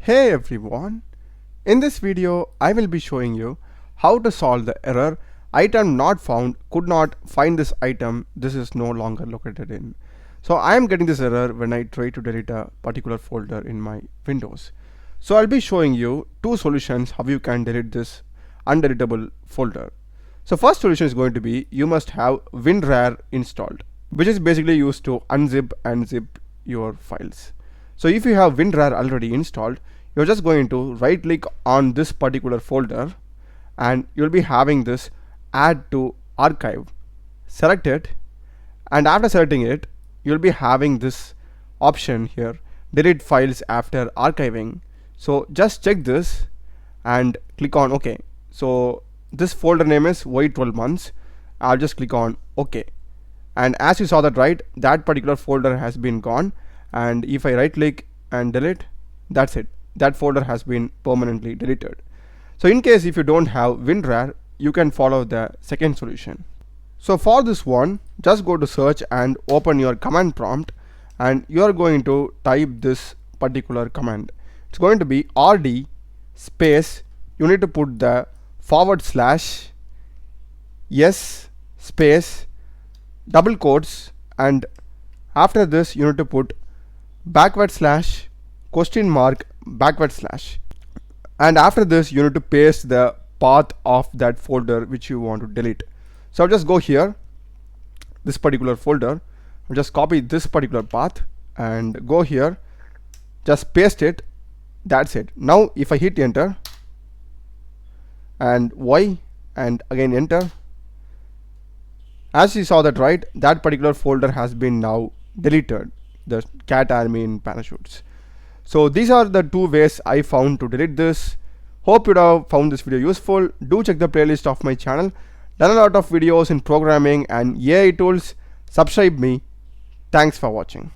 Hey everyone, in this video I will be showing you how to solve the error item not found, could not find this item, this is no longer located in. So I am getting this error when I try to delete a particular folder in my Windows. So I'll be showing you two solutions how you can delete this undeletable folder. So first solution is going to be you must have WinRAR installed, which is basically used to unzip and zip your files. So if you have WinRAR already installed, you're just going to right click on this particular folder and you'll be having this add to archive. Select it, and after selecting it you'll be having this option here, delete files after archiving. So just check this and click on OK. So this folder name is Y12 months. I'll just click on OK, and as you saw that right, that particular folder has been gone. And if I right click and delete, that's it, that folder has been permanently deleted. So in case if you don't have WinRAR, you can follow the second solution. So for this one, just go to search and open your command prompt, and you are going to type this particular command. It's going to be rd space, you need to put the / yes space double quotes, and after this you need to put /?, and after this you need to paste the path of that folder which you want to delete. So I'll just go here, this particular folder, I'll just copy this particular path and go here, just paste it, that's it. Now if I hit enter and Y and again enter, as you saw that right, that particular folder has been now deleted, the cat army in parachutes. So these are the two ways I found to delete this. Hope you have found this video useful. Do check the playlist of my channel. Done a lot of videos in programming and AI tools. Subscribe me. Thanks for watching.